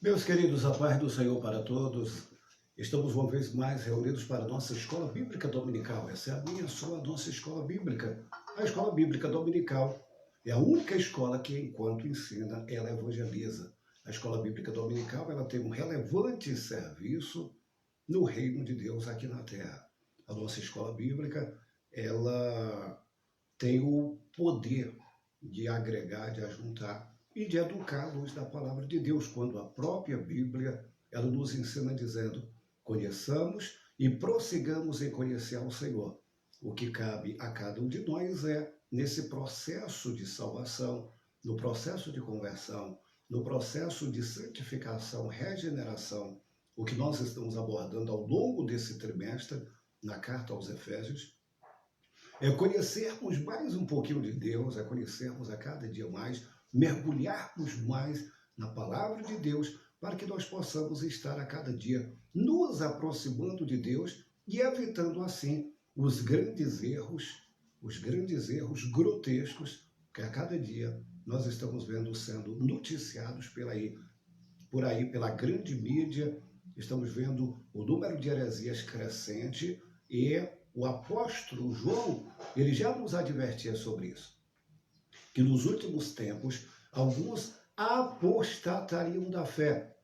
Meus queridos, a paz do Senhor para todos. Estamos uma vez mais reunidos para a nossa escola bíblica dominical. Essa é a minha, a nossa escola bíblica. A escola bíblica dominical é a única escola que, enquanto ensina, ela evangeliza. A escola bíblica dominical, ela tem um relevante serviço no reino de Deus aqui na terra. A nossa escola bíblica, ela tem o poder de agregar, de ajuntar e de educar à luz da palavra de Deus, quando a própria Bíblia ela nos ensina dizendo: conheçamos e prossigamos em conhecer ao Senhor. O que cabe a cada um de nós é, nesse processo de salvação, no processo de conversão, no processo de santificação, regeneração, o que nós estamos abordando ao longo desse trimestre, na carta aos Efésios, é conhecermos mais um pouquinho de Deus, é conhecermos a cada dia mais, mergulharmos mais na palavra de Deus, para que nós possamos estar a cada dia nos aproximando de Deus e evitando assim os grandes erros grotescos que a cada dia nós estamos vendo sendo noticiados por aí pela grande mídia. Estamos vendo o número de heresias crescente e o apóstolo João, ele já nos advertia sobre isso, que nos últimos tempos alguns apostatariam da fé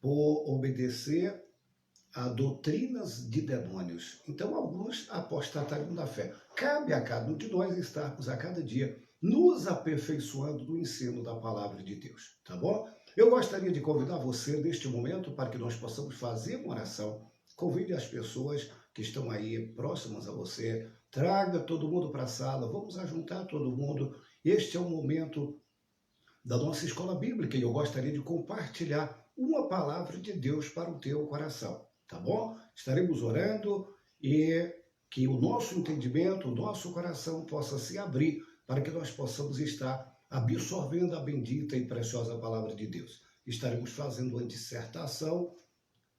por obedecer a doutrinas de demônios. Então alguns apostatariam da fé. Cabe a cada um de nós estarmos a cada dia nos aperfeiçoando do ensino da palavra de Deus, tá bom? Eu gostaria de convidar você neste momento para que nós possamos fazer uma oração. Convide as pessoas que estão aí próximas a você, traga todo mundo para a sala, vamos ajuntar todo mundo. Este é o momento da nossa escola bíblica e eu gostaria de compartilhar uma palavra de Deus para o teu coração, tá bom? Estaremos orando e que o nosso entendimento, o nosso coração possa se abrir para que nós possamos estar absorvendo a bendita e preciosa palavra de Deus. Estaremos fazendo uma dissertação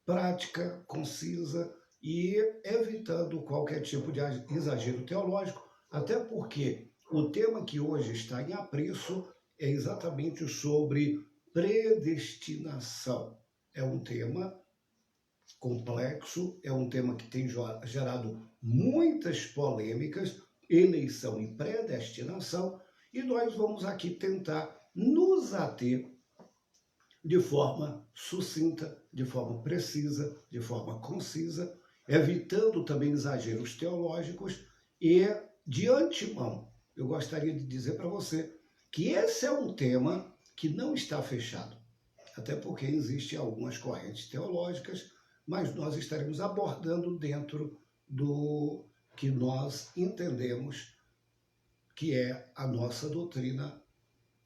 prática, concisa e evitando qualquer tipo de exagero teológico, até porque o tema que hoje está em apreço é exatamente sobre predestinação. É um tema complexo, é um tema que tem gerado muitas polêmicas, eleição e predestinação, e nós vamos aqui tentar nos ater de forma sucinta, de forma precisa, de forma concisa, evitando também exageros teológicos e, de antemão, eu gostaria de dizer para você que esse é um tema que não está fechado, até porque existem algumas correntes teológicas, mas nós estaremos abordando dentro do que nós entendemos que é a nossa doutrina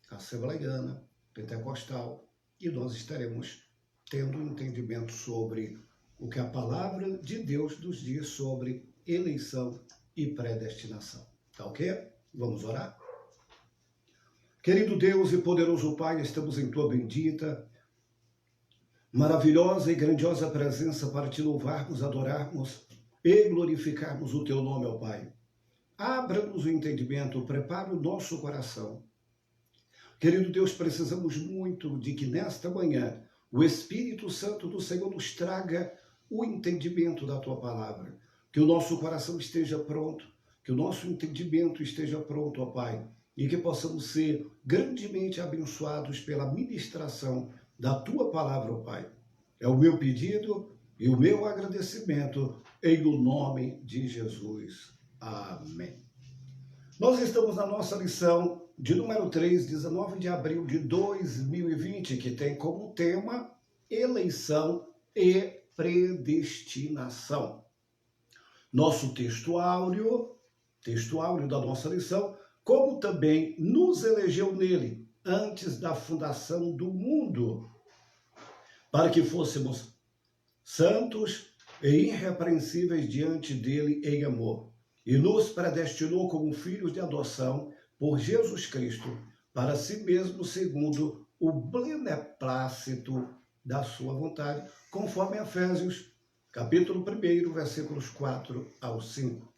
assembleiana, pentecostal, e nós estaremos tendo um entendimento sobre o que a palavra de Deus nos diz sobre eleição e predestinação. Tá ok? Vamos orar? Querido Deus e poderoso Pai, estamos em Tua bendita, maravilhosa e grandiosa presença para Te louvarmos, adorarmos e glorificarmos o Teu nome, ó Pai. Abra-nos o entendimento, prepara o nosso coração. Querido Deus, precisamos muito de que nesta manhã o Espírito Santo do Senhor nos traga o entendimento da Tua palavra. Que o nosso coração esteja pronto, que o nosso entendimento esteja pronto, ó Pai, e que possamos ser grandemente abençoados pela ministração da Tua palavra, ó Pai. É o meu pedido e o meu agradecimento em o nome de Jesus. Amém. Nós estamos na nossa lição de número 3, 19 de abril de 2020, que tem como tema eleição e predestinação. Nosso texto áureo da nossa lição, como também nos elegeu nele antes da fundação do mundo, para que fôssemos santos e irrepreensíveis diante dele em amor, e nos predestinou como filhos de adoção por Jesus Cristo, para si mesmo, segundo o beneplácito da sua vontade, conforme Efésios, capítulo 1, versículos 4 ao 5.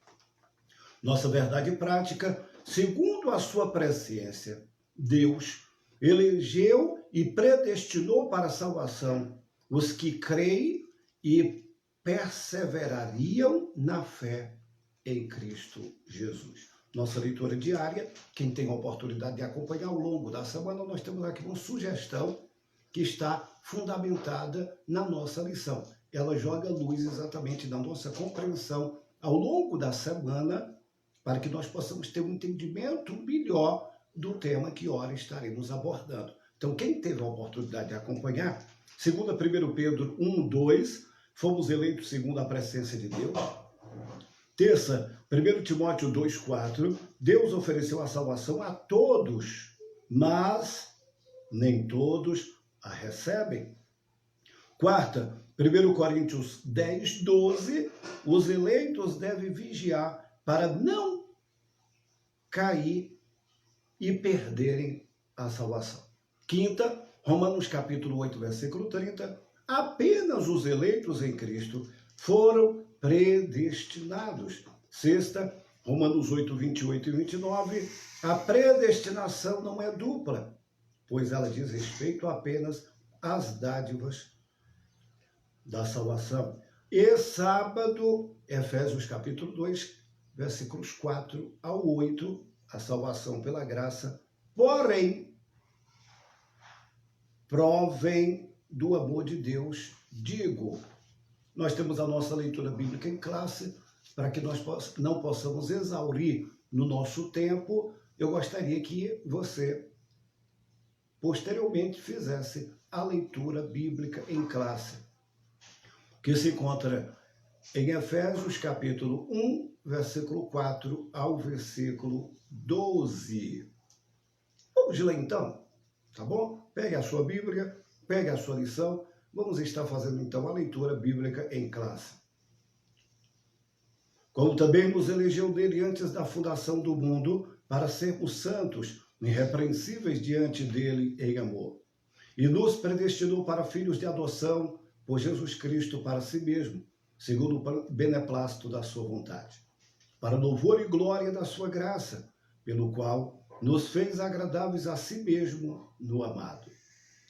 Nossa verdade prática, segundo a sua presciência, Deus elegeu e predestinou para a salvação os que creem e perseverariam na fé em Cristo Jesus. Nossa leitura diária, quem tem a oportunidade de acompanhar ao longo da semana, nós temos aqui uma sugestão que está fundamentada na nossa lição. Ela joga luz exatamente na nossa compreensão ao longo da semana, para que nós possamos ter um entendimento melhor do tema que ora estaremos abordando. Então, quem teve a oportunidade de acompanhar, segundo 1 Pedro 1:2, fomos eleitos segundo a presciência de Deus. Terça, 1 Timóteo 2:4, Deus ofereceu a salvação a todos, mas nem todos a recebem. Quarta, 1 Coríntios 10:12, os eleitos devem vigiar para não cair e perderem a salvação. Quinta, Romanos capítulo 8, versículo 30, apenas os eleitos em Cristo foram predestinados. Sexta, Romanos 8, 28 e 29, a predestinação não é dupla, pois ela diz respeito apenas às dádivas da salvação. E sábado, Efésios capítulo 2, versículos 4 ao 8, a salvação pela graça, porém, provém do amor de Deus, digo. Nós temos a nossa leitura bíblica em classe, para que nós não possamos exaurir no nosso tempo, eu gostaria que você, posteriormente, fizesse a leitura bíblica em classe, que se encontra em Efésios capítulo 1, versículo 4 ao versículo 12. Vamos ler então, tá bom? Pegue a sua Bíblia, pegue a sua lição, vamos estar fazendo então a leitura bíblica em classe. Como também nos elegeu dele antes da fundação do mundo, para sermos santos, irrepreensíveis diante dele em amor. E nos predestinou para filhos de adoção por Jesus Cristo para si mesmo, segundo o beneplácito da sua vontade, para louvor e glória da sua graça, pelo qual nos fez agradáveis a si mesmo no amado,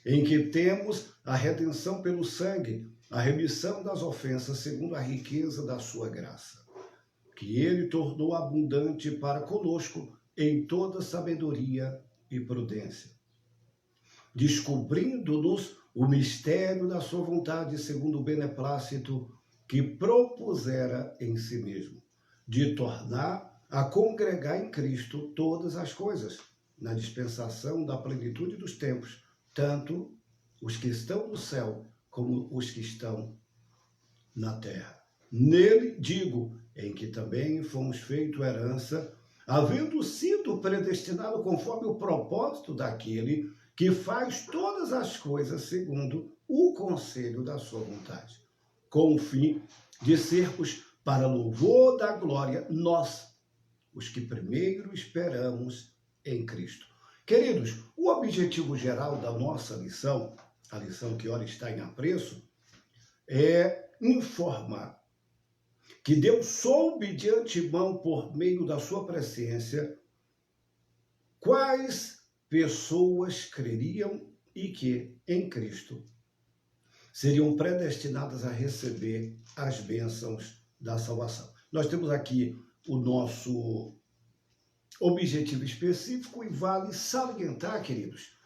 em que temos a redenção pelo sangue, a remissão das ofensas segundo a riqueza da sua graça, que ele tornou abundante para conosco em toda sabedoria e prudência, descobrindo-nos o mistério da sua vontade segundo o beneplácito que propusera em si mesmo, de tornar a congregar em Cristo todas as coisas, na dispensação da plenitude dos tempos, tanto os que estão no céu como os que estão na terra. Nele, digo, em que também fomos feito herança, havendo sido predestinado conforme o propósito daquele que faz todas as coisas segundo o conselho da sua vontade, com o fim de sermos para louvor da glória nós, os que primeiro esperamos em Cristo. Queridos, o objetivo geral da nossa lição, a lição que ora está em apreço, é informar que Deus soube de antemão, por meio da sua presciência, quais pessoas creriam e que, em Cristo, seriam predestinadas a receber as bênçãos da salvação. Nós temos aqui o nosso objetivo específico e vale salientar, queridos,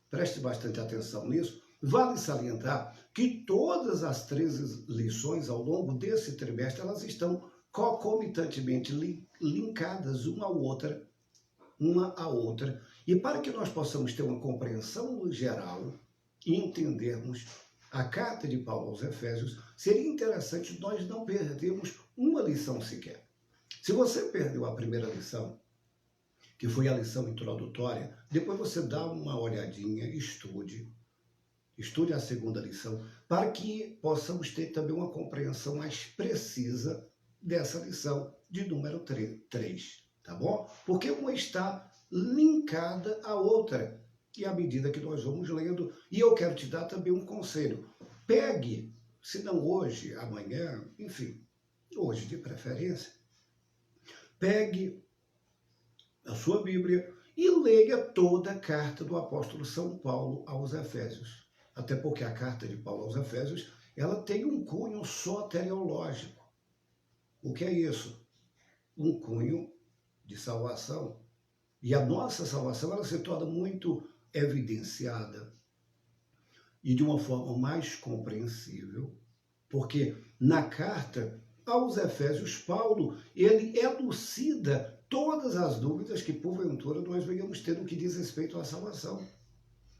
preste bastante atenção nisso, vale salientar que todas as 13 lições ao longo desse trimestre, elas estão concomitantemente linkadas uma à outra, e para que nós possamos ter uma compreensão geral e entendermos a carta de Paulo aos Efésios, seria interessante nós não perdermos uma lição sequer. Se você perdeu a primeira lição, que foi a lição introdutória, depois você dá uma olhadinha, estude a segunda lição, para que possamos ter também uma compreensão mais precisa dessa lição de número 3, tá bom? Porque uma está linkada à outra, e à medida que nós vamos lendo, e eu quero te dar também um conselho, pegue, se não hoje, amanhã, enfim, hoje de preferência, pegue a sua Bíblia e leia toda a carta do apóstolo São Paulo aos Efésios. Até porque a carta de Paulo aos Efésios, ela tem um cunho soteriológico. O que é isso? Um cunho de salvação. E a nossa salvação, ela se torna muito evidenciada e de uma forma mais compreensível, porque na carta aos Efésios, Paulo, ele elucida todas as dúvidas que, porventura, nós venhamos ter no que diz respeito à salvação.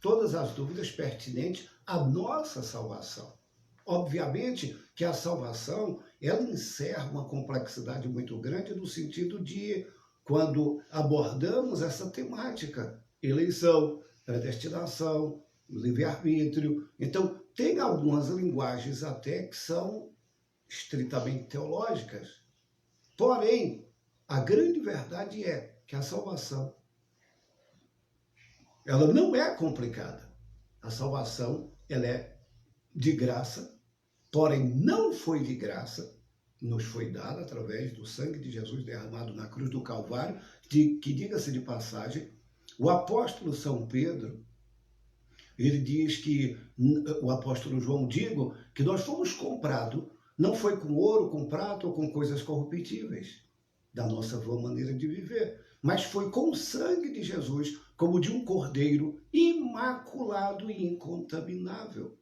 Todas as dúvidas pertinentes à nossa salvação. Obviamente que a salvação, ela encerra uma complexidade muito grande no sentido de, quando abordamos essa temática, eleição, predestinação, livre-arbítrio. Então, tem algumas linguagens até que são estritamente teológicas. Porém, a grande verdade é que a salvação, ela não é complicada. A salvação, ela é de graça, porém não foi de graça, nos foi dada através do sangue de Jesus derramado na cruz do Calvário, que, diga-se de passagem, o apóstolo São Pedro, ele diz que, o apóstolo João, digo, que nós fomos comprados, não foi com ouro, com prata ou com coisas corruptíveis, da nossa vã maneira de viver, mas foi com o sangue de Jesus, como de um cordeiro imaculado e incontaminável.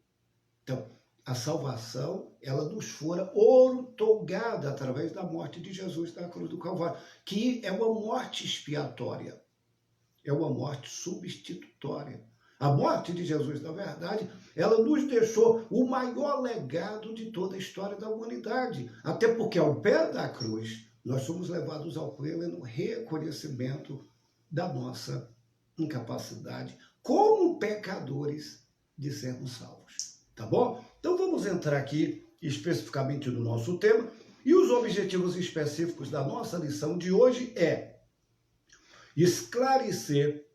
Então, a salvação, ela nos fora outorgada através da morte de Jesus na cruz do Calvário, que é uma morte expiatória, é uma morte substitutória. A morte de Jesus, na verdade, ela nos deixou o maior legado de toda a história da humanidade. Até porque, ao pé da cruz, nós somos levados ao pleno reconhecimento da nossa incapacidade, como pecadores, de sermos salvos. Tá bom? Então, vamos entrar aqui especificamente no nosso tema. E os objetivos específicos da nossa lição de hoje é esclarecer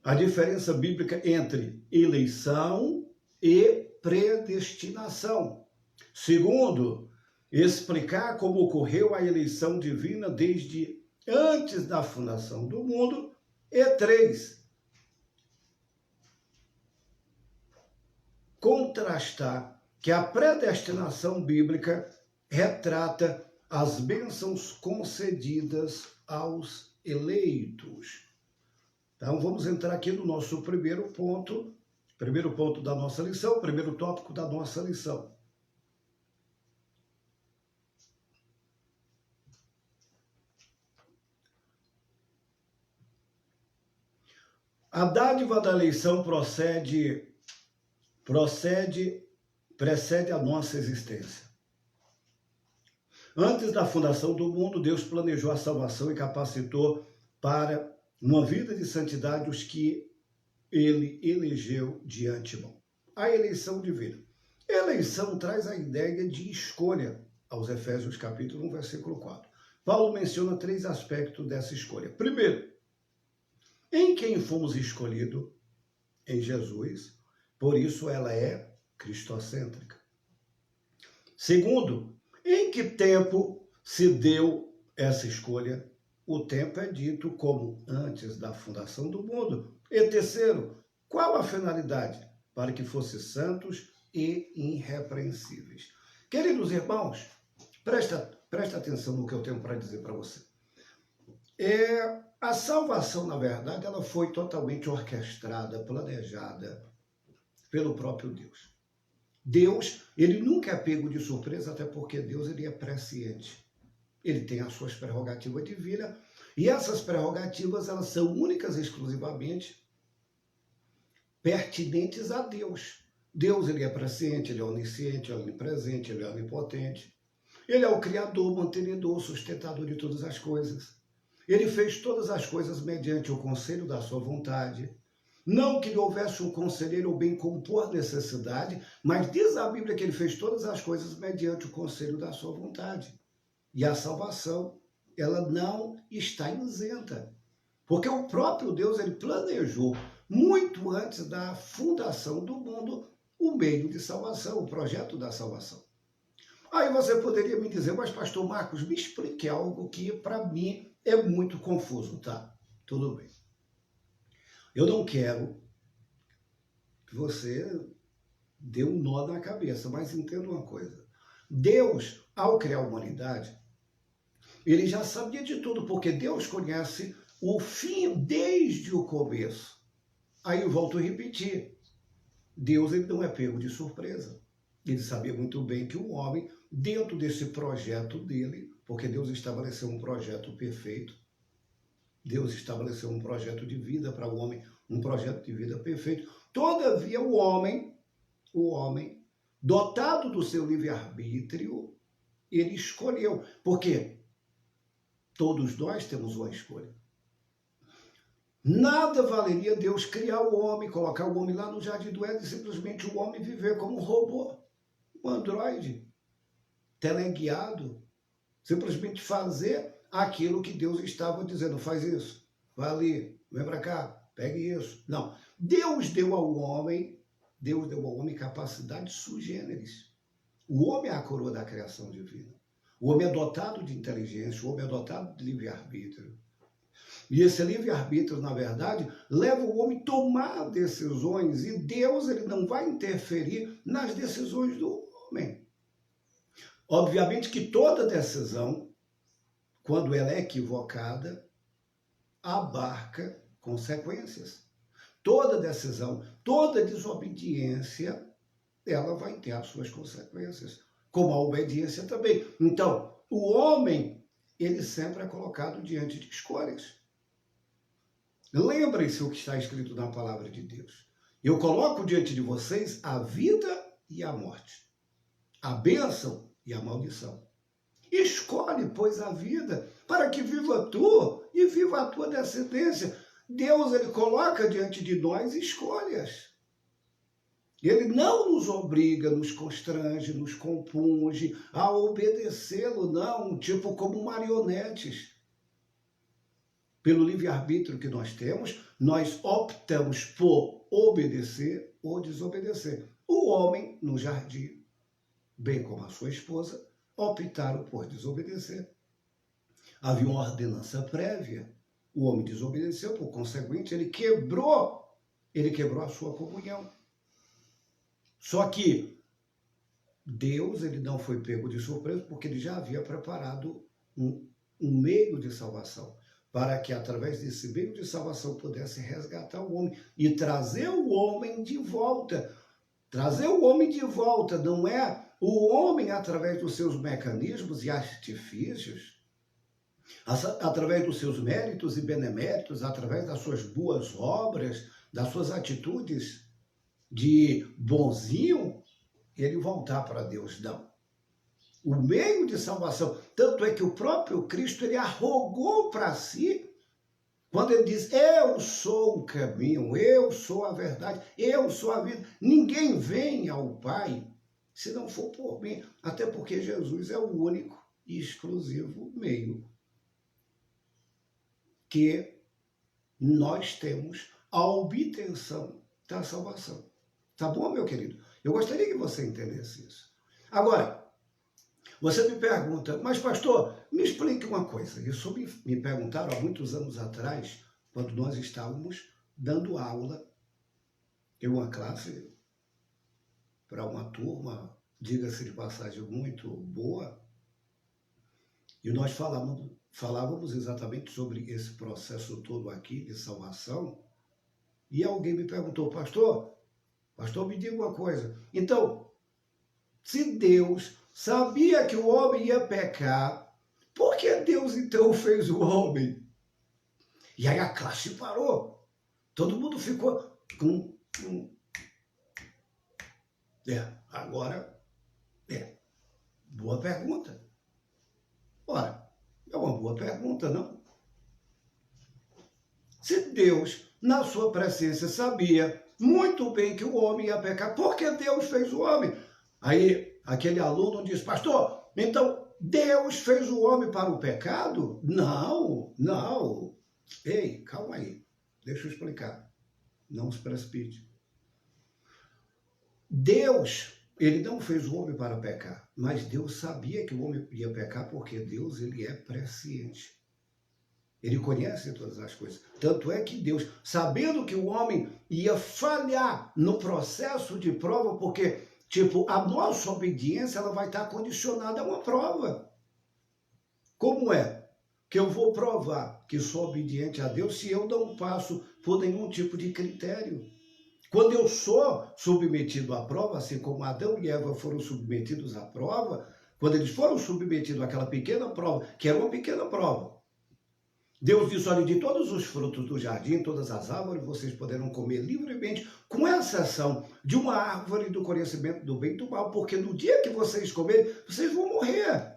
a diferença bíblica entre eleição e predestinação. Segundo, explicar como ocorreu a eleição divina desde antes da fundação do mundo. E 3, contrastar que a predestinação bíblica retrata as bênçãos concedidas aos eleitos. Então, vamos entrar aqui no nosso primeiro ponto da nossa lição, primeiro tópico da nossa lição. A dádiva da eleição precede a nossa existência. Antes da fundação do mundo, Deus planejou a salvação e capacitou para uma vida de santidade os que ele elegeu de antemão. A eleição divina. Eleição traz a ideia de escolha, aos Efésios capítulo 1, versículo 4. Paulo menciona 3 aspectos dessa escolha. Primeiro, em quem fomos escolhidos? Em Jesus. Por isso ela é cristocêntrica. Segundo, em que tempo se deu essa escolha? O tempo é dito como antes da fundação do mundo. E terceiro, qual a finalidade? Para que fossem santos e irrepreensíveis. Queridos irmãos, presta atenção no que eu tenho para dizer para você. A salvação, na verdade, ela foi totalmente orquestrada, planejada pelo próprio Deus. Deus, ele nunca é pego de surpresa, até porque Deus, ele é presciente. Ele tem as suas prerrogativas divinas, e essas prerrogativas, elas são únicas e exclusivamente pertinentes a Deus. Deus, ele é presciente, ele é onisciente, ele é onipresente, ele é onipotente. Ele é o criador, mantenedor, sustentador de todas as coisas. Ele fez todas as coisas mediante o conselho da sua vontade. Não que houvesse um conselheiro ou bem como por necessidade, mas diz a Bíblia que ele fez todas as coisas mediante o conselho da sua vontade. E a salvação, ela não está isenta. Porque o próprio Deus, ele planejou, muito antes da fundação do mundo, o meio de salvação, o projeto da salvação. Aí você poderia me dizer, mas pastor Marcos, me explique algo que para mim é muito confuso, tá? Tudo bem. Eu não quero que você dê um nó na cabeça, mas entenda uma coisa. Deus, ao criar a humanidade, ele já sabia de tudo, porque Deus conhece o fim desde o começo. Aí eu volto a repetir. Deus ele não é pego de surpresa. Ele sabia muito bem que o homem, dentro desse projeto dele, porque Deus estabeleceu um projeto perfeito, Deus estabeleceu um projeto de vida para o homem, um projeto de vida perfeito. Todavia, o homem, dotado do seu livre-arbítrio, ele escolheu. Por quê? Todos nós temos uma escolha. Nada valeria Deus criar o homem, colocar o homem lá no jardim do Éden e simplesmente o homem viver como um robô, um androide, teleguiado, simplesmente fazer aquilo que Deus estava dizendo, faz isso, vai ali, vem para cá, pegue isso. Não, Deus deu ao homem capacidade sui generis. O homem é a coroa da criação divina. O homem é dotado de inteligência, o homem é dotado de livre-arbítrio. E esse livre-arbítrio, na verdade, leva o homem a tomar decisões e Deus ele não vai interferir nas decisões do homem. Obviamente que toda decisão, quando ela é equivocada, abarca consequências. Toda decisão, toda desobediência, ela vai ter as suas consequências, como a obediência também. Então, o homem, ele sempre é colocado diante de escolhas. Lembrem-se o que está escrito na palavra de Deus. Eu coloco diante de vocês a vida e a morte, a bênção e a maldição. Escolhe, pois, a vida, para que viva tu e viva a tua descendência. Deus, ele coloca diante de nós escolhas. Ele não nos obriga, nos constrange, nos compunge a obedecê-lo, não, tipo como marionetes. Pelo livre-arbítrio que nós temos, nós optamos por obedecer ou desobedecer. O homem, no jardim, bem como a sua esposa, optaram por desobedecer. Havia uma ordenança prévia. O homem desobedeceu, por conseguinte, ele quebrou a sua comunhão. Só que Deus ele não foi pego de surpresa, porque ele já havia preparado um meio de salvação, para que através desse meio de salvação pudesse resgatar o homem e trazer o homem de volta. Trazer o homem de volta não é o homem através dos seus mecanismos e artifícios, através dos seus méritos e beneméritos, através das suas boas obras, das suas atitudes de bonzinho, ele voltar para Deus, não. O meio de salvação, tanto é que o próprio Cristo, ele arrogou para si, quando ele diz, eu sou o caminho, eu sou a verdade, eu sou a vida, ninguém vem ao Pai se não for por mim, até porque Jesus é o único e exclusivo meio que nós temos a obtenção da salvação. Tá bom, meu querido? Eu gostaria que você entendesse isso. Agora, você me pergunta, mas pastor, me explique uma coisa. Isso me perguntaram há muitos anos atrás, quando nós estávamos dando aula em uma classe para uma turma, diga-se de passagem, muito boa, e nós falávamos exatamente sobre esse processo todo aqui de salvação, e alguém me perguntou, pastor, me diga uma coisa, então, se Deus sabia que o homem ia pecar, por que Deus então fez o homem? E aí a classe parou. Todo mundo ficou com... agora, boa pergunta. Ora, é uma boa pergunta, não? Se Deus, na sua presciência, sabia muito bem que o homem ia pecar, por que Deus fez o homem? Aí, aquele aluno diz, pastor, então Deus fez o homem para o pecado? Não. Ei, calma aí, deixa eu explicar. Não se precipite. Deus, ele não fez o homem para pecar, mas Deus sabia que o homem ia pecar porque Deus, ele é presciente. Ele conhece todas as coisas. Tanto é que Deus, sabendo que o homem ia falhar no processo de prova, porque, tipo, a nossa obediência ela vai estar condicionada a uma prova. Como é que eu vou provar que sou obediente a Deus se eu não passo por nenhum tipo de critério? Quando eu sou submetido à prova, assim como Adão e Eva foram submetidos à prova, quando eles foram submetidos àquela pequena prova, que era uma pequena prova, Deus disse, olha, de todos os frutos do jardim, todas as árvores, vocês poderão comer livremente, com exceção de uma árvore do conhecimento do bem e do mal, porque no dia que vocês comerem, vocês vão morrer.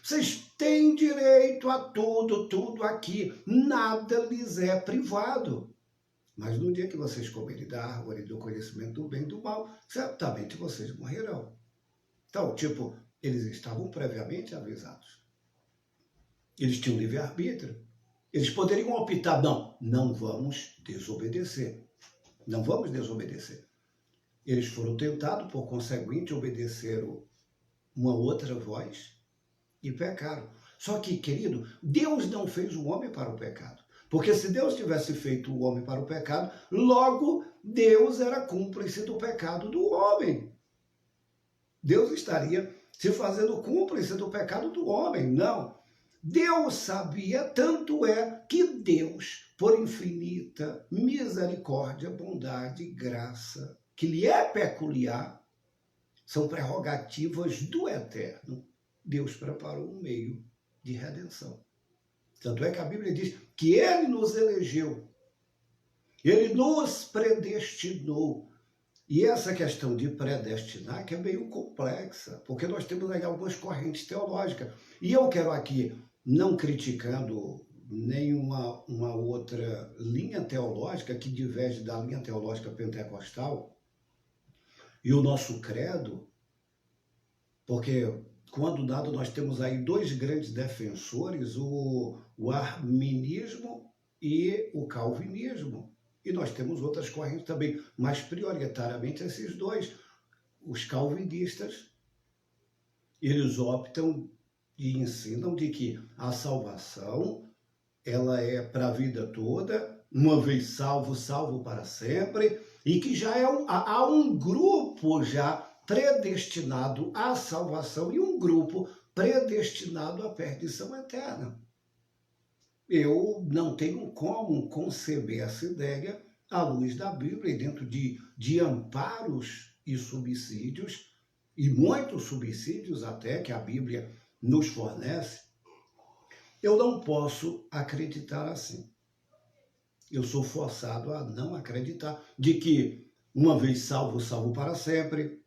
Vocês têm direito a tudo aqui, nada lhes é privado. Mas no dia que vocês comerem da árvore do conhecimento do bem e do mal, certamente vocês morrerão. Então, tipo, eles estavam previamente avisados. Eles tinham livre-arbítrio. Eles poderiam optar, não vamos desobedecer. Não vamos desobedecer. Eles foram tentados, por conseguinte, obedeceram uma outra voz e pecaram. Só que, querido, Deus não fez o homem para o pecado. Porque se Deus tivesse feito o homem para o pecado, logo Deus era cúmplice do pecado do homem. Deus estaria se fazendo cúmplice do pecado do homem. Não. Deus sabia, tanto é que Deus, por infinita misericórdia, bondade e graça, que lhe é peculiar, são prerrogativas do Eterno, Deus preparou um meio de redenção. Tanto é que a Bíblia diz que Ele nos elegeu, Ele nos predestinou. E essa questão de predestinar que é meio complexa, porque nós temos aí algumas correntes teológicas. E eu quero aqui, não criticando nenhuma uma outra linha teológica que diverge da linha teológica pentecostal e o nosso credo, porque quando dado nós temos aí dois grandes defensores, o arminismo e o calvinismo. E nós temos outras correntes também, mas prioritariamente esses dois. Os calvinistas, eles optam e ensinam de que a salvação, ela é para a vida toda, uma vez salvo, salvo para sempre, e que já há um grupo já predestinado à salvação e um grupo predestinado à perdição eterna. Eu não tenho como conceber essa ideia à luz da Bíblia e dentro de amparos e subsídios, e muitos subsídios até que a Bíblia nos fornece. Eu não posso acreditar assim. Eu sou forçado a não acreditar de que uma vez salvo, salvo para sempre.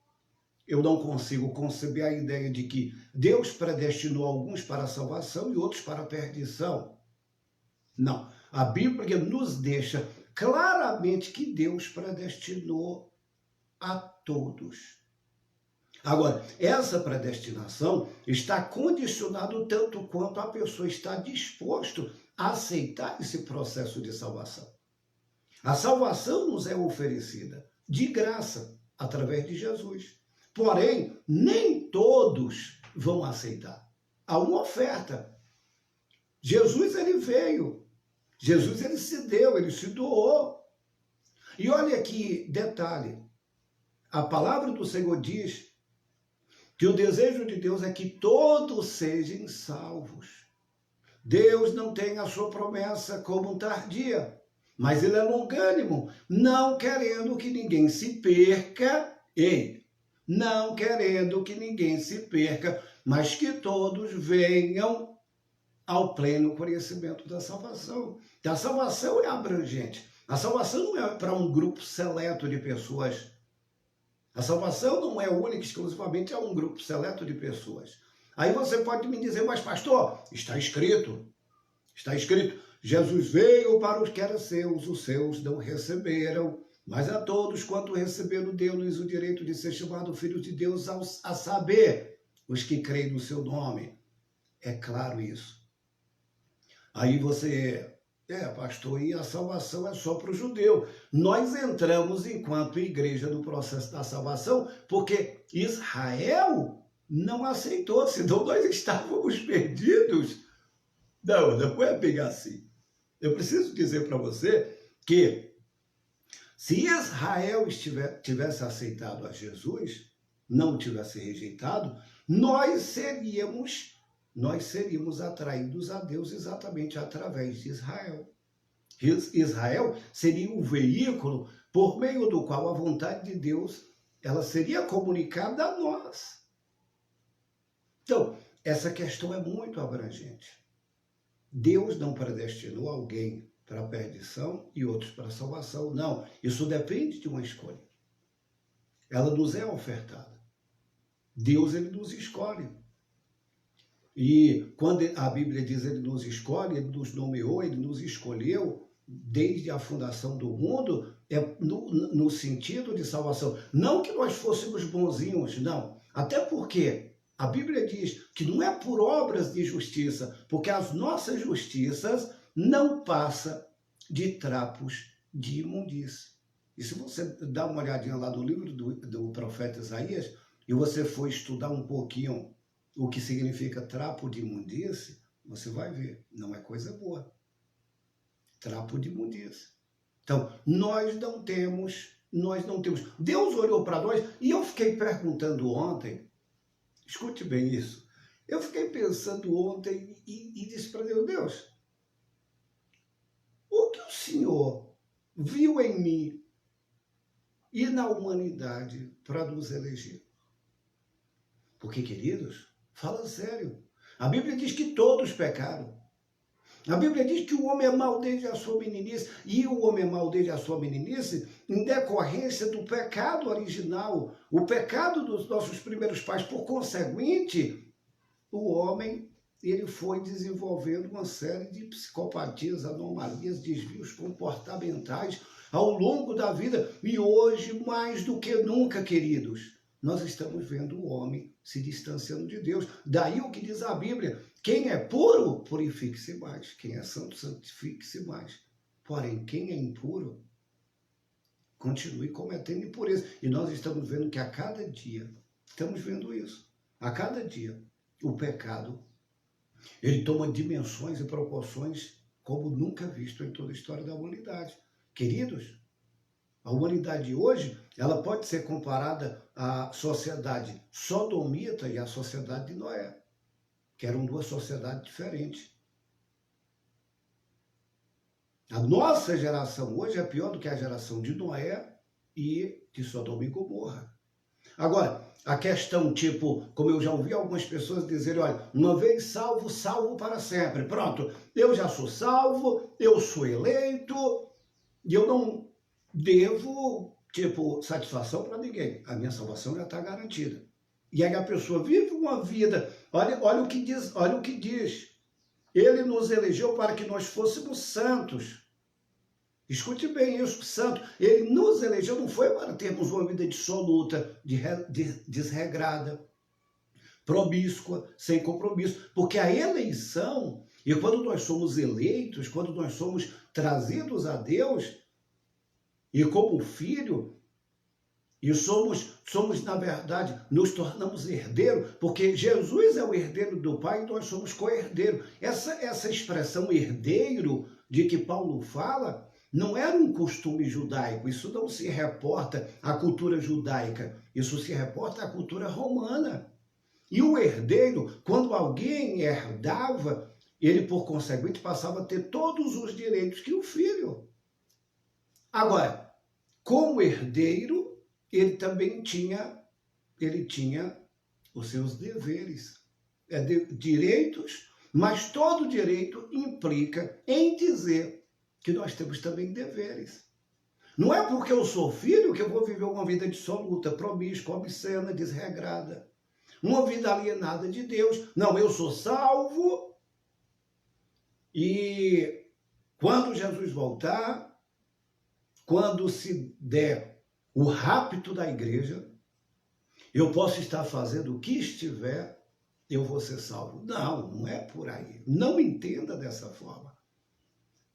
Eu não consigo conceber a ideia de que Deus predestinou alguns para a salvação e outros para a perdição. Não, a Bíblia nos deixa claramente que Deus predestinou a todos. Agora, essa predestinação está condicionada tanto quanto a pessoa está disposto a aceitar esse processo de salvação. A salvação nos é oferecida de graça, através de Jesus. Porém, nem todos vão aceitar. Há uma oferta. Jesus, ele veio. Jesus, ele se deu, ele se doou. E olha aqui, detalhe. A palavra do Senhor diz que o desejo de Deus é que todos sejam salvos. Deus não tem a sua promessa como tardia, mas ele é longânimo, não querendo que ninguém se perca, não querendo que ninguém se perca, mas que todos venham ao pleno conhecimento da salvação. A salvação é abrangente. A salvação não é para um grupo seleto de pessoas. A salvação não é única e exclusivamente a um grupo seleto de pessoas. Aí você pode me dizer, mas pastor, está escrito, Jesus veio para os que eram seus, os seus não receberam, mas a todos quanto receberam deu-lhes o direito de ser chamado filhos de Deus, a saber, os que creem no seu nome. É claro isso. Aí você, pastor, e a salvação é só para o judeu. Nós entramos enquanto igreja no processo da salvação porque Israel não aceitou, senão nós estávamos perdidos. Não, não é bem assim. Eu preciso dizer para você que se Israel tivesse aceitado a Jesus, não tivesse rejeitado, nós seríamos atraídos a Deus exatamente através de Israel. Israel seria o veículo por meio do qual a vontade de Deus ela seria comunicada a nós. Então, essa questão é muito abrangente. Deus não predestinou alguém para a perdição e outros para a salvação. Não, isso depende de uma escolha. Ela nos é ofertada. Deus, ele nos escolhe. E quando a Bíblia diz ele nos escolhe, ele nos nomeou, ele nos escolheu desde a fundação do mundo, é no sentido de salvação. Não que nós fôssemos bonzinhos, não. Até porque a Bíblia diz que não é por obras de justiça, porque as nossas justiças não passam de trapos de imundície. E se você dá uma olhadinha lá no livro do profeta Isaías, e você for estudar um pouquinho o que significa trapo de imundície, você vai ver, não é coisa boa. Trapo de imundície. Então, nós não temos. Deus olhou para nós e eu fiquei perguntando ontem, escute bem isso, eu fiquei pensando ontem e disse para Deus, o que o Senhor viu em mim e na humanidade para nos eleger? Porque, queridos, fala sério, a Bíblia diz que todos pecaram. A Bíblia diz que o homem é mau desde a sua meninice, e o homem é mau desde a sua meninice em decorrência do pecado original, o pecado dos nossos primeiros pais. Por conseguinte, o homem ele foi desenvolvendo uma série de psicopatias, anomalias, desvios comportamentais ao longo da vida. E hoje, mais do que nunca, queridos, nós estamos vendo o homem se distanciando de Deus. Daí o que diz a Bíblia, quem é puro, purifique-se mais. Quem é santo, santifique-se mais. Porém, quem é impuro, continue cometendo impureza. E nós estamos vendo que a cada dia, estamos vendo isso, a cada dia, o pecado, ele toma dimensões e proporções como nunca visto em toda a história da humanidade. Queridos, a humanidade hoje, ela pode ser comparada à sociedade sodomita e à sociedade de Noé, que eram duas sociedades diferentes. A nossa geração hoje é pior do que a geração de Noé e de Sodoma e Gomorra. Agora, a questão tipo, como eu já ouvi algumas pessoas dizerem, olha, uma vez salvo, salvo para sempre. Pronto, eu já sou salvo, eu sou eleito, e eu não devo, satisfação para ninguém. A minha salvação já está garantida. E aí a pessoa vive uma vida, olha o que diz. Ele nos elegeu para que nós fôssemos santos. Escute bem isso, santo. Ele nos elegeu, não foi para termos uma vida dissoluta, desregrada, promíscua, sem compromisso. Porque a eleição, e quando nós somos eleitos, quando nós somos trazidos a Deus, e como filho, e somos, na verdade, nos tornamos herdeiro, porque Jesus é o herdeiro do Pai e nós somos co-herdeiro. Essa expressão herdeiro de que Paulo fala, não era um costume judaico, isso não se reporta à cultura judaica, isso se reporta à cultura romana. E o herdeiro, quando alguém herdava, ele, por conseguinte, passava a ter todos os direitos que o filho. Agora, como herdeiro, ele também tinha os seus deveres, direitos, mas todo direito implica em dizer que nós temos também deveres. Não é porque eu sou filho que eu vou viver uma vida dissoluta, promíscua, obscena, desregrada, uma vida alienada de Deus. Não, eu sou salvo e quando Jesus voltar, quando se der o rapto da igreja, eu posso estar fazendo o que estiver, eu vou ser salvo. Não, não é por aí. Não entenda dessa forma.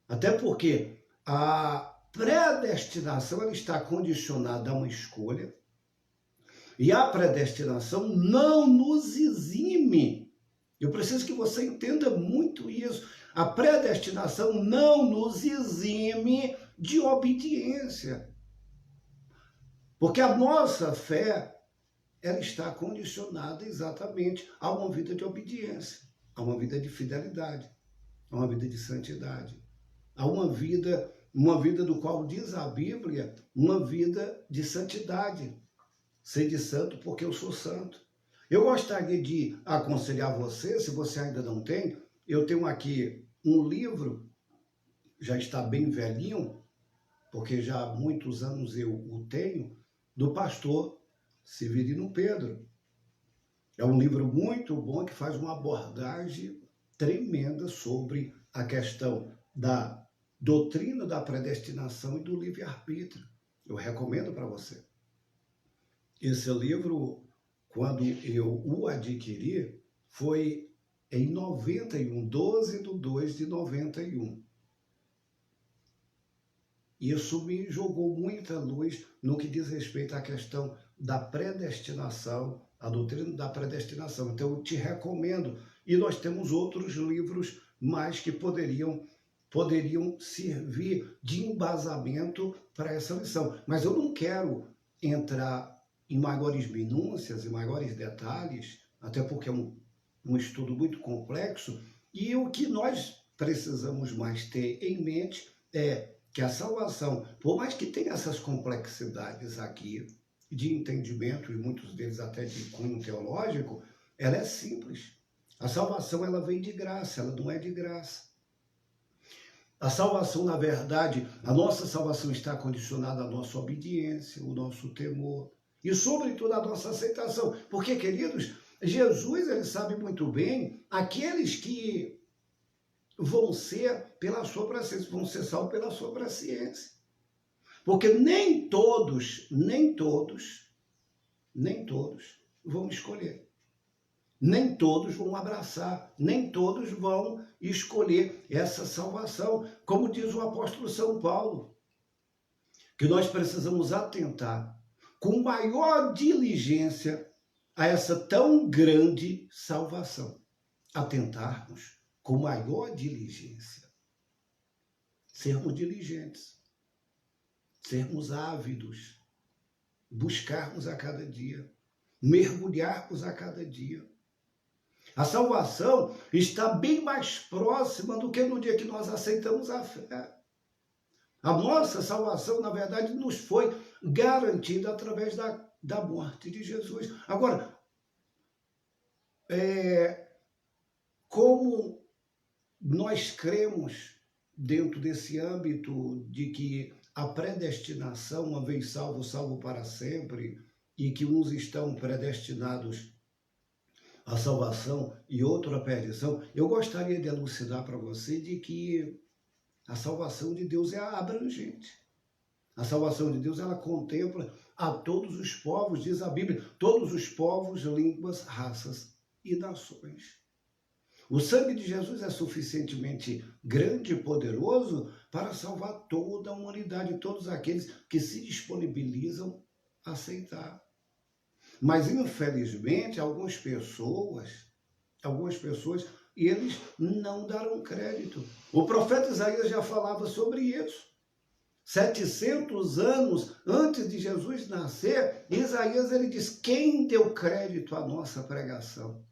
Até porque a predestinação ela está condicionada a uma escolha e a predestinação não nos exime. Eu preciso que você entenda muito isso. a predestinação não nos exime de obediência. Porque a nossa fé, ela está condicionada exatamente a uma vida de obediência, a uma vida de fidelidade, a uma vida de santidade, a uma vida do qual diz a Bíblia, uma vida de santidade. Sede santo porque eu sou santo. Eu gostaria de aconselhar você, se você ainda não tem, eu tenho aqui um livro, já está bem velhinho, porque já há muitos anos eu o tenho, do pastor Severino Pedro. É um livro muito bom que faz uma abordagem tremenda sobre a questão da doutrina da predestinação e do livre-arbítrio. Eu recomendo para você. Esse livro, quando eu o adquiri, foi em 91, 12/2/91. Isso me jogou muita luz no que diz respeito à questão da predestinação, a doutrina da predestinação. Então, eu te recomendo. E nós temos outros livros mais que poderiam servir de embasamento para essa lição. Mas eu não quero entrar em maiores minúcias, em maiores detalhes, até porque é um estudo muito complexo, e o que nós precisamos mais ter em mente é que a salvação, por mais que tenha essas complexidades aqui, de entendimento, e muitos deles até de cunho teológico, ela é simples. A salvação, ela vem de graça, ela não é de graça. A salvação, na verdade, a nossa salvação está condicionada à nossa obediência, o nosso temor e, sobretudo, a nossa aceitação. Porque, queridos, Jesus, ele sabe muito bem aqueles que vão ser pela sua presciência, vão ser salvos pela sua presciência. Porque nem todos vão escolher. Nem todos vão abraçar, nem todos vão escolher essa salvação. Como diz o apóstolo São Paulo, que nós precisamos atentar com maior diligência a essa tão grande salvação. Atentarmos com maior diligência. Sermos diligentes, sermos ávidos, buscarmos a cada dia, mergulharmos a cada dia. A salvação está bem mais próxima do que no dia que nós aceitamos a fé. A nossa salvação, na verdade, nos foi garantida através da morte de Jesus. Agora, como nós cremos dentro desse âmbito de que a predestinação, uma vez salvo, salvo para sempre, e que uns estão predestinados à salvação e outros à perdição, eu gostaria de elucidar para você de que a salvação de Deus é abrangente. A salvação de Deus, ela contempla a todos os povos, diz a Bíblia, todos os povos, línguas, raças e nações. O sangue de Jesus é suficientemente grande e poderoso para salvar toda a humanidade, todos aqueles que se disponibilizam a aceitar. Mas, infelizmente, algumas pessoas, eles não deram crédito. O profeta Isaías já falava sobre isso. 700 anos antes de Jesus nascer, Isaías, ele diz: quem deu crédito à nossa pregação?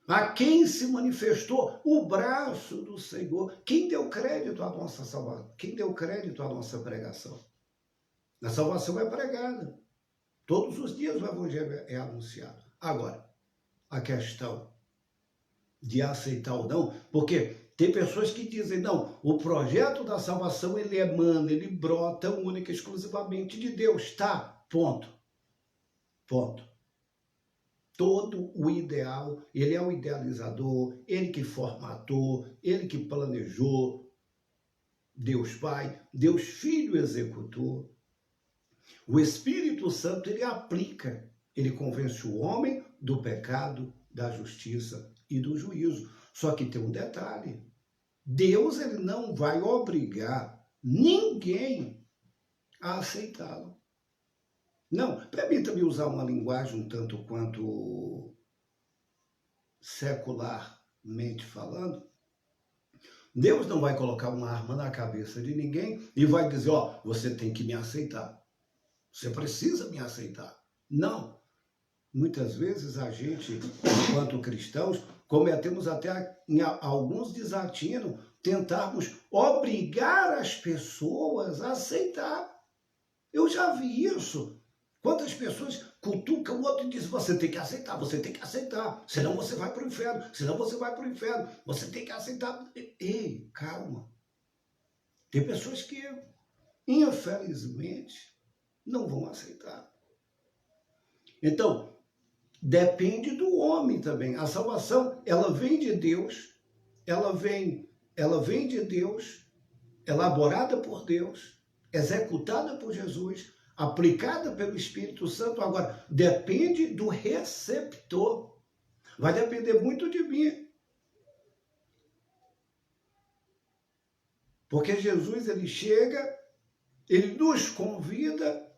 A quem se manifestou o braço do Senhor? Quem deu crédito à nossa salvação? Quem deu crédito à nossa pregação? A salvação é pregada. Todos os dias o evangelho é anunciado. Agora, a questão de aceitar ou não, porque tem pessoas que dizem, não, o projeto da salvação, ele emana, ele brota única e exclusivamente de Deus. Tá, ponto. Ponto. Todo o ideal, ele é o idealizador, ele que formatou, ele que planejou, Deus Pai, Deus Filho executor. O Espírito Santo, ele aplica, ele convence o homem do pecado, da justiça e do juízo. Só que tem um detalhe, Deus, ele não vai obrigar ninguém a aceitá-lo. Não, permita-me usar uma linguagem um tanto quanto secularmente falando. Deus não vai colocar uma arma na cabeça de ninguém e vai dizer, ó, você tem que me aceitar. Você precisa me aceitar. Não. Muitas vezes a gente, enquanto cristãos, cometemos até em alguns desatinos, tentarmos obrigar as pessoas a aceitar. Eu já vi isso. Quantas pessoas cutucam o outro e dizem, você tem que aceitar, senão você vai para o inferno, você tem que aceitar. Ei, calma. Tem pessoas que, infelizmente, não vão aceitar. Então, depende do homem também. A salvação, ela vem de Deus, ela vem de Deus, elaborada por Deus, executada por Jesus, aplicada pelo Espírito Santo. Agora, depende do receptor. Vai depender muito de mim. Porque Jesus, ele chega, ele nos convida,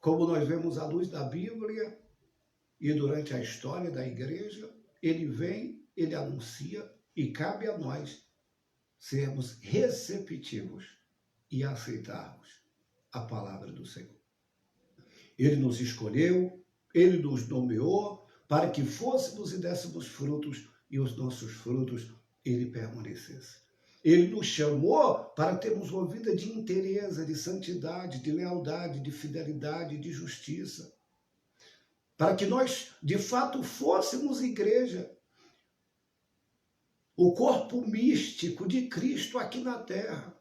como nós vemos à luz da Bíblia e durante a história da igreja, ele vem, ele anuncia e cabe a nós sermos receptivos e aceitarmos a palavra do Senhor. Ele nos escolheu, ele nos nomeou para que fôssemos e dessemos frutos e os nossos frutos ele permanecesse. Ele nos chamou para termos uma vida de inteireza, de santidade, de lealdade, de fidelidade, de justiça. Para que nós, de fato, fôssemos igreja. O corpo místico de Cristo aqui na terra.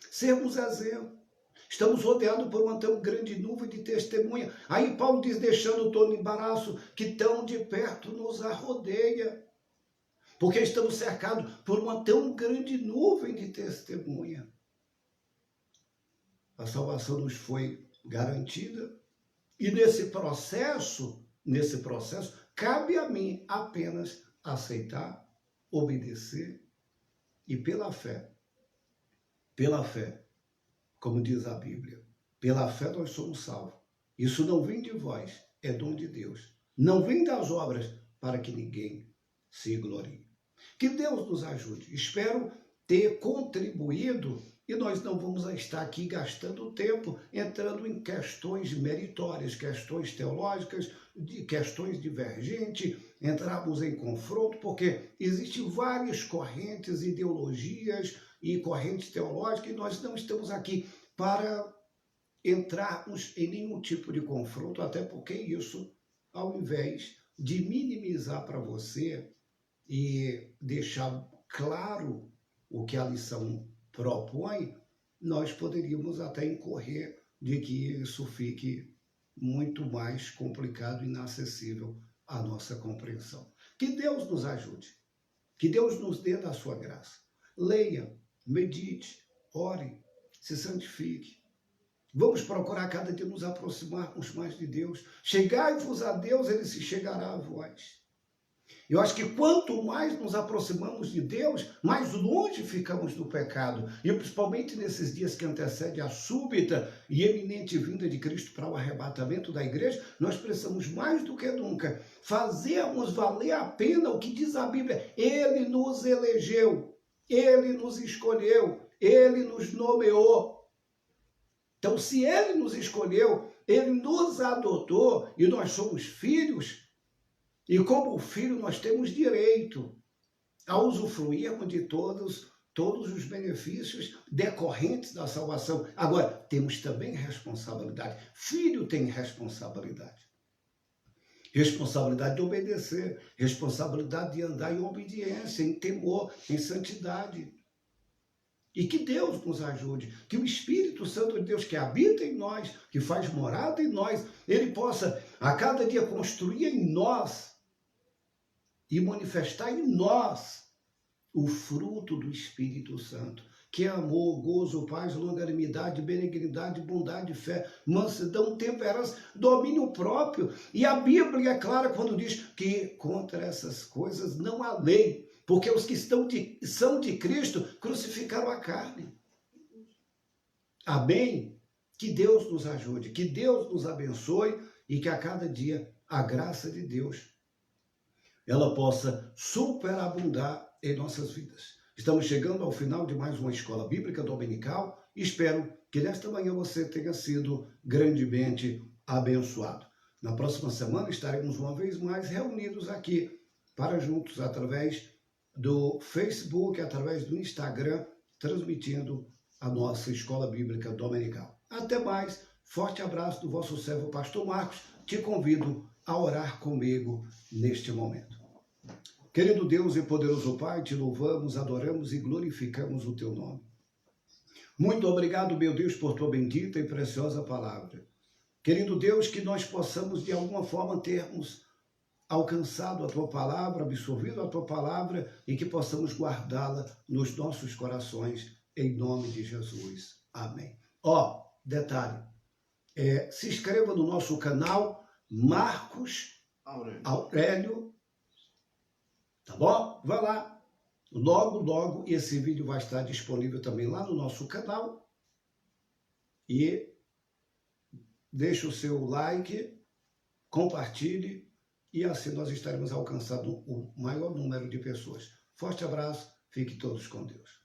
Sermos exemplo. Estamos rodeados por uma tão grande nuvem de testemunha. Aí Paulo diz, deixando todo embaraço que tão de perto nos arrodeia. Porque estamos cercados por uma tão grande nuvem de testemunha. A salvação nos foi garantida. E nesse processo, cabe a mim apenas aceitar, obedecer e pela fé, como diz a Bíblia, pela fé nós somos salvos. Isso não vem de vós, é dom de Deus. Não vem das obras para que ninguém se glorie. Que Deus nos ajude. Espero ter contribuído e nós não vamos estar aqui gastando tempo entrando em questões meritórias, questões teológicas, questões divergentes, entrarmos em confronto, porque existem várias correntes, ideologias e correntes teológicas e nós não estamos aqui para entrarmos em nenhum tipo de confronto, até porque isso, ao invés de minimizar para você e deixar claro o que a lição propõe, nós poderíamos até incorrer de que isso fique muito mais complicado e inacessível à nossa compreensão. Que Deus nos ajude, que Deus nos dê da sua graça. Leia, medite, ore, se santifique. Vamos procurar cada dia nos aproximarmos mais de Deus. Chegai-vos a Deus, ele se chegará a vós. Eu acho que quanto mais nos aproximamos de Deus, mais longe ficamos do pecado. E principalmente nesses dias que antecedem a súbita e eminente vinda de Cristo para o arrebatamento da igreja, nós precisamos mais do que nunca fazermos valer a pena o que diz a Bíblia. Ele nos elegeu, ele nos escolheu, ele nos nomeou. Então, se ele nos escolheu, ele nos adotou e nós somos filhos. E como filho, nós temos direito a usufruirmos de todos os benefícios decorrentes da salvação. Agora, temos também responsabilidade. Filho tem responsabilidade. Responsabilidade de obedecer, responsabilidade de andar em obediência, em temor, em santidade. E que Deus nos ajude, que o Espírito Santo de Deus que habita em nós, que faz morada em nós, ele possa a cada dia construir em nós e manifestar em nós o fruto do Espírito Santo, que é amor, gozo, paz, longanimidade, benignidade, bondade, fé, mansidão, temperança, domínio próprio. E a Bíblia é clara quando diz que contra essas coisas não há lei, porque os que são de Cristo crucificaram a carne. Amém? Que Deus nos ajude, que Deus nos abençoe e que a cada dia a graça de Deus ela possa superabundar em nossas vidas. Estamos chegando ao final de mais uma escola bíblica dominical. Espero que nesta manhã você tenha sido grandemente abençoado. Na próxima semana estaremos uma vez mais reunidos aqui para juntos, através do Facebook, através do Instagram, transmitindo a nossa escola bíblica dominical. Até mais, forte abraço do vosso servo Pastor Marcos. Te convido a orar comigo neste momento. Querido Deus e poderoso Pai, te louvamos, adoramos e glorificamos o teu nome. Muito obrigado, meu Deus, por tua bendita e preciosa palavra. Querido Deus, que nós possamos de alguma forma termos alcançado a tua palavra, absorvido a tua palavra e que possamos guardá-la nos nossos corações, em nome de Jesus. Amém. Detalhe, se inscreva no nosso canal Marcos Aurélio. Tá bom? Vai lá. Logo esse vídeo vai estar disponível também lá no nosso canal. E deixe o seu like, compartilhe e assim nós estaremos alcançando o maior número de pessoas. Forte abraço, fiquem todos com Deus.